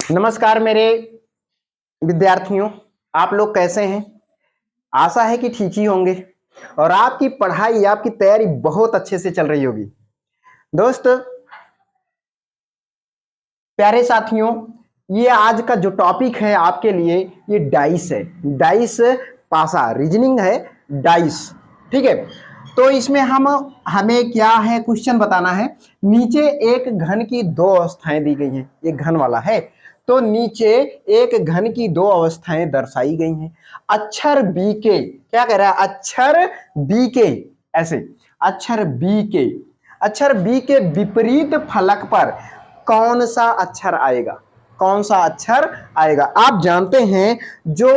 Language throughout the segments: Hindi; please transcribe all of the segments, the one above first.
नमस्कार मेरे विद्यार्थियों, आप लोग कैसे हैं। आशा है कि ठीक ही होंगे और आपकी पढ़ाई आपकी तैयारी बहुत अच्छे से चल रही होगी। दोस्त प्यारे साथियों, ये आज का जो टॉपिक है आपके लिए ये डाइस है। डाइस पासा रीजनिंग है, डाइस। ठीक है, तो इसमें हमें क्या है, क्वेश्चन बताना है। नीचे एक घन की दो अवस्थाएं दी गई हैं, ये घन वाला है। तो नीचे एक घन की दो अवस्थाएं दर्शाई गई हैं। अक्षर बी के क्या कह रहा है, अक्षर बी के ऐसे अक्षर बी के विपरीत फलक पर कौन सा अक्षर आएगा, कौन सा अक्षर आएगा। आप जानते हैं जो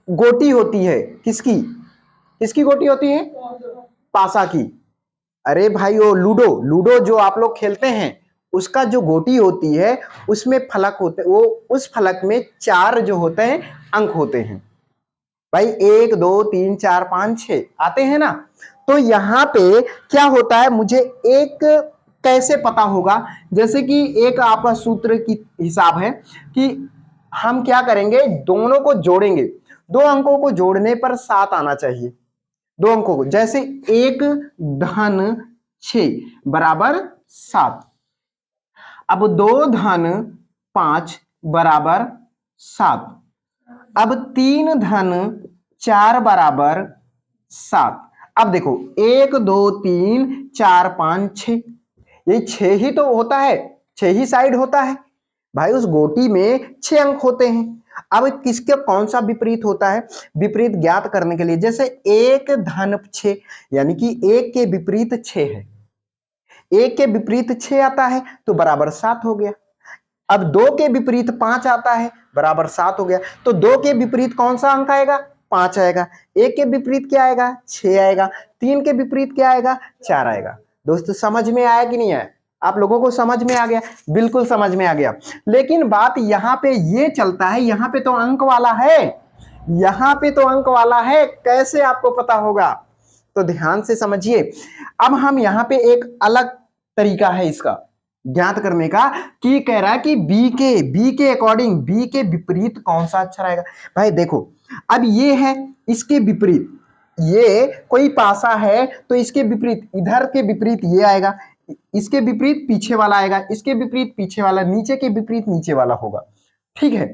गोटी होती है, किसकी किसकी गोटी होती है, पासा की। अरे भाई वो लूडो जो आप लोग खेलते हैं, उसका जो गोटी होती है उसमें फलक होते, वो उस फलक में चार जो होते हैं अंक होते हैं भाई, 1 2 3 4 5 6 आते हैं ना। तो यहां पे क्या होता है, मुझे एक कैसे पता होगा, जैसे कि एक आपका सूत्र की हिसाब है कि हम क्या करेंगे, दोनों को जोड़ेंगे। दो अंकों को जोड़ने पर 7 आना चाहिए, दो अंकों को। जैसे 1 धन 6 बराबर 7, अब 2 धन 5 बराबर 7, अब 3 धन 4 बराबर 7। अब देखो 1 2 3 4 5 6, ये 6 ही तो होता है, 6 ही साइड होता है भाई, उस गोटी में 6 अंक होते हैं। अब किसके कौन सा विपरीत होता है, विपरीत ज्ञात करने के लिए जैसे 1 धन 6 यानी कि 1 के विपरीत 6 है, 1 के विपरीत 6 आता है तो बराबर 7 हो गया। अब 2 के विपरीत 5 आता है बराबर 7 हो गया। तो 2 के विपरीत कौन सा अंक आएगा, 5 आएगा। 1 के विपरीत क्या आएगा, 6 आएगा। 3 के विपरीत क्या आएगा, 4 आएगा। दोस्तों समझ में आया कि नहीं आया, आप लोगों को समझ में आ गया, बिल्कुल समझ में आ गया। लेकिन बात यहां पे ये चलता है, यहां पे तो अंक वाला है, यहां पे तो अंक वाला है, कैसे आपको पता होगा, तो ध्यान से समझिए। अब हम यहां पे एक अलग तरीका है इसका ज्ञात करने का, कि कह रहा है कि बी के अकॉर्डिंग बी के विपरीत कौन सा अक्षर आएगा। भाई देखो, अब ये है इसके विपरीत, ये कोई पासा है तो इसके विपरीत, इधर के विपरीत ये आएगा, इसके विपरीत पीछे वाला आएगा, इसके विपरीत पीछे वाला, नीचे के विपरीत नीचे वाला होगा। ठीक है,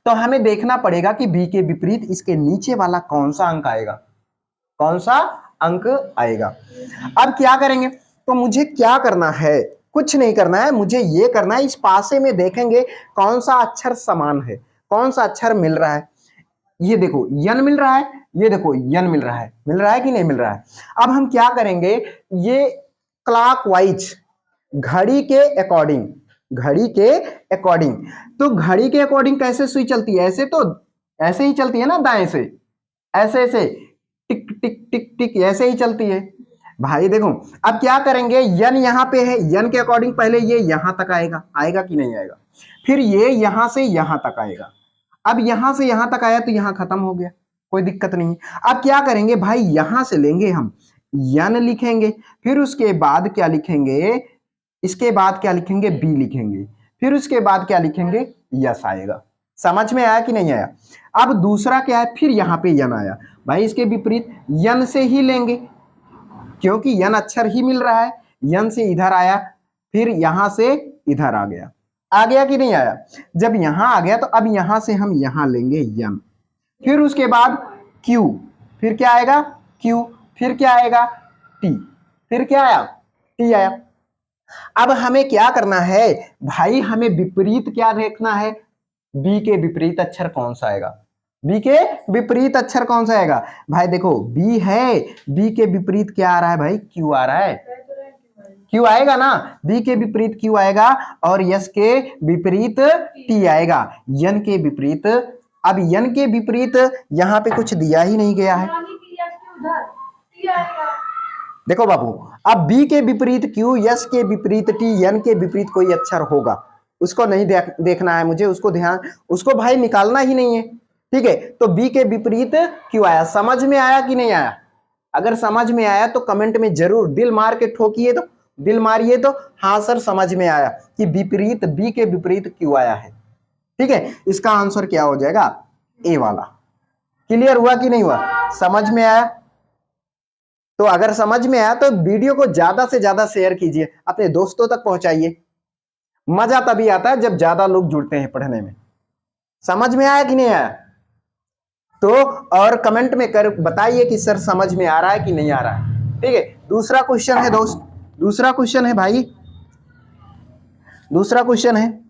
तो हमें देखना पड़ेगा कि बी के विपरीत इसके नीचे वाला कौन सा अंक आएगा, कौन सा अंक आएगा। अब क्या करेंगे, तो मुझे क्या करना है, कुछ नहीं करना है, मुझे ये करना है, इस पासे में देखेंगे कौन सा अक्षर समान है, कौन सा अक्षर मिल रहा है। ये देखो यन मिल रहा है, ये देखो यन मिल रहा है, मिल रहा है कि नहीं मिल रहा है। अब हम क्या करेंगे, ये क्लॉकवाइज घड़ी के अकॉर्डिंग, घड़ी के अकॉर्डिंग, तो घड़ी के अकॉर्डिंग कैसे सुई चलती है, ऐसे तो ऐसे ही चलती है ना, दाएं से ऐसे ऐसे टिक टिक टिक टिक ऐसे ही चलती है भाई। देखो अब क्या करेंगे, यन यहां पे है, यन के अकॉर्डिंग पहले ये यहां तक आएगा, आएगा कि नहीं आएगा, फिर ये यहां से यहां तक आएगा। अब यहां से यहां तक आया तो यहां खत्म हो गया, कोई दिक्कत नहीं। अब क्या करेंगे भाई, यहां से लेंगे हम, यन लिखेंगे, फिर उसके बाद क्या लिखेंगे, इसके बाद क्या लिखेंगे, बी लिखेंगे, फिर उसके बाद क्या लिखेंगे, यस आएगा। समझ में आया कि नहीं आया। अब दूसरा क्या है, फिर यहां पे यन आया, भाई इसके विपरीत यन से ही लेंगे, क्योंकि यन अक्षर ही मिल रहा है, यन से इधर आया, फिर यहां से इधर आ गया, आ गया कि नहीं आया। जब यहां आ गया तो अब यहां से हम यहां लेंगे यन, फिर उसके बाद क्यू, फिर क्या आएगा क्यू, फिर क्या आएगा टी, फिर क्या आया टी आया। अब हमें क्या करना है भाई, हमें विपरीत क्या देखना है, बी के विपरीत अक्षर कौन सा आएगा, बी के विपरीत अक्षर कौन सा आएगा। भाई देखो बी है, बी के विपरीत क्या आ रहा है भाई, क्यू आ रहा है, क्यू आएगा ना, बी के विपरीत क्यू आएगा, और यस के विपरीत टी आएगा, यन के विपरीत। अब यन के विपरीत यहां पे कुछ दिया ही नहीं गया है, देखो बाबू, अब बी के विपरीत क्यू, यस के विपरीत टी, यन के विपरीत कोई अक्षर होगा, उसको नहीं देखना है मुझे, उसको ध्यान, उसको भाई निकालना ही नहीं है। ठीक है, तो बी के विपरीत क्यू आया। समझ में आया कि नहीं आया, अगर समझ में आया तो कमेंट में जरूर दिल मार के ठोकिए, तो दिल मारिए तो हाँ सर समझ में आया कि विपरीत बी के विपरीत क्यों आया है। ठीक है, इसका आंसर क्या हो जाएगा, ए वाला। क्लियर हुआ कि नहीं हुआ, समझ में आया? तो अगर समझ में आया तो वीडियो को ज्यादा से ज्यादा शेयर कीजिए, अपने दोस्तों तक पहुंचाइए। मजा तभी आता है जब ज्यादा लोग जुड़ते हैं पढ़ने में। समझ में आया कि नहीं आया? तो और कमेंट में कर बताइए कि सर समझ में आ रहा है कि नहीं आ रहा है। ठीक है, दूसरा क्वेश्चन है दोस्त, दूसरा क्वेश्चन है भाई, दूसरा क्वेश्चन है।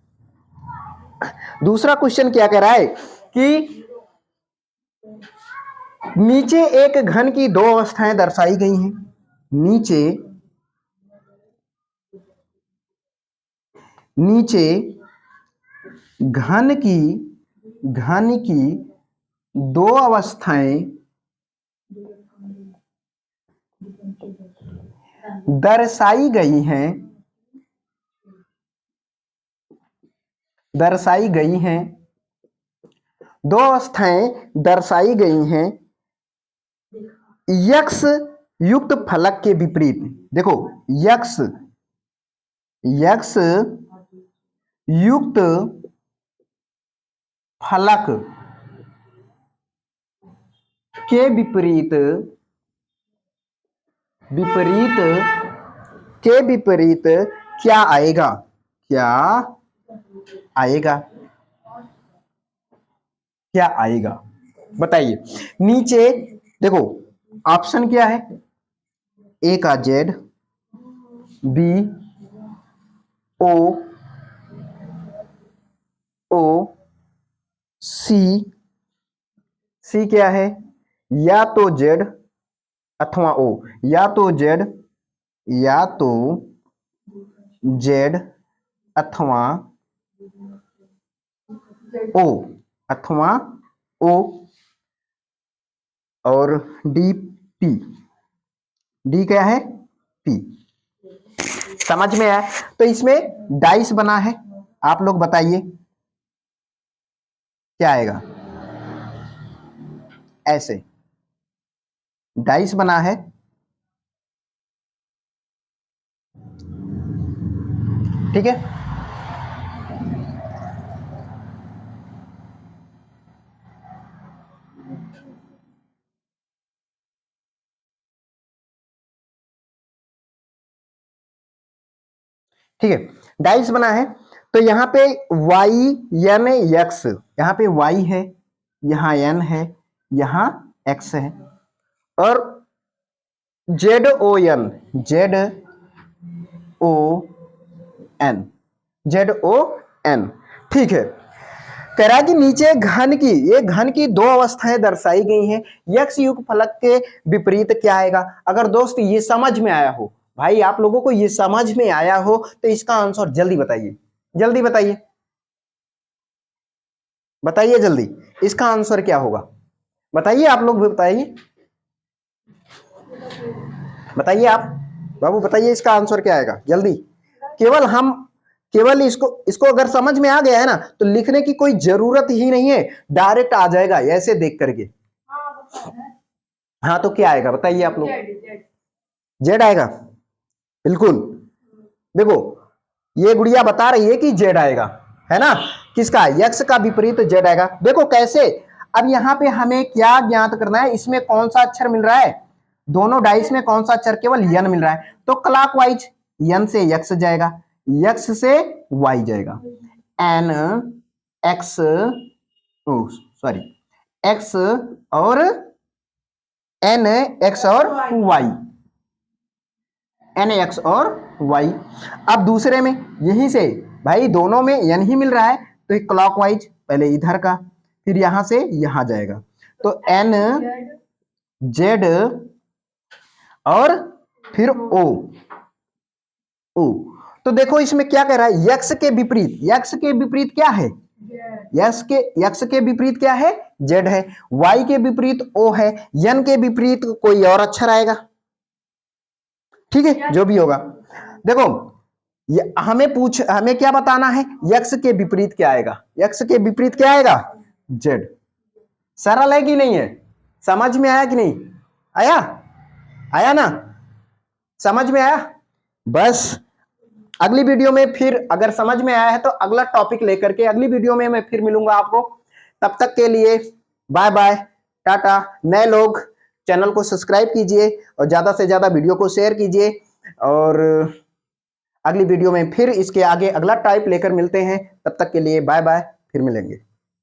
दूसरा क्वेश्चन क्या कह रहा है कि नीचे एक घन की दो अवस्थाएं दर्शाई गई हैं। नीचे घन की दो अवस्थाएं दर्शाई गई हैं, दो अवस्थाएं दर्शाई गई हैं यक्ष युक्त फलक के विपरीत। देखो यक्ष युक्त फलक के विपरीत क्या आएगा, क्या आएगा बताइए। नीचे देखो ऑप्शन क्या है, ए का जेड, बी ओ सी क्या है, या तो जेड अथवा ओ, या तो जेड अथवा ओ और डी क्या है, पी। समझ में आया? तो इसमें डाइस बना है, आप लोग बताइए क्या आएगा। ऐसे डाइस बना है, ठीक है। ठीक है, डाइस बना है। तो यहाँ पे वाई एन एक्स, यहाँ पे वाई है, यहाँ एन है, यहाँ एक्स है, और जेड ओ एन। ठीक है, कह रहा है कि नीचे घन की दो अवस्थाएं दर्शाई गई हैं, यक्ष युग फलक के विपरीत क्या आएगा। अगर दोस्त ये समझ में आया हो, भाई आप लोगों को ये समझ में आया हो तो इसका आंसर जल्दी बताइए, जल्दी बताइए, बताइए जल्दी इसका आंसर क्या होगा, बताइए आप लोग भी बताइए, बताइए आप बाबू बताइए इसका आंसर क्या आएगा जल्दी। केवल इसको अगर समझ में आ गया है ना तो लिखने की कोई जरूरत ही नहीं है, डायरेक्ट आ जाएगा ऐसे देख करके। हाँ तो क्या आएगा बताइए आप लोग, जेड आएगा, बिल्कुल। देखो ये गुड़िया बता रही है कि जेड आएगा, है ना, किसका, यक्ष का विपरीत जेड आएगा। देखो कैसे, अब यहाँ पे हमें क्या ज्ञात करना है, इसमें कौन सा अक्षर मिल रहा है, दोनों डाइस में कौन सा अक्षर, केवल यन मिल रहा है, तो क्लॉकवाइज यन से यक्ष जाएगा, यक्ष से वाई जाएगा, एन एक्स सॉरी एक्स और एन एक्स और वाई, एन एक्स और वाई। अब दूसरे में यहीं से भाई दोनों में एन ही मिल रहा है तो क्लॉकवाइज पहले इधर का फिर यहां से यहां जाएगा, तो एन जेड और फिर ओ। तो देखो इसमें क्या कह रहा है, यक्ष के विपरीत क्या है, यक्ष के विपरीत क्या है, जेड है, वाई के विपरीत ओ है, एन के विपरीत कोई और अक्षर आएगा, ठीक है जो भी होगा। देखो हमें क्या बताना है, यक्ष के विपरीत क्या आएगा, यक्ष के विपरीत क्या आएगा, जेड। सरल है कि नहीं है, समझ में आया कि नहीं आया, आया ना, समझ में आया। बस अगली वीडियो में फिर अगर समझ में आया है तो अगला टॉपिक लेकर के अगली वीडियो में मैं फिर मिलूंगा आपको। तब तक के लिए बाय बाय, टाटा। नए लोग चैनल को सब्सक्राइब कीजिए और ज्यादा से ज्यादा वीडियो को शेयर कीजिए, और अगली वीडियो में फिर इसके आगे अगला टाइप लेकर मिलते हैं। तब तक के लिए बाय बाय, फिर मिलेंगे।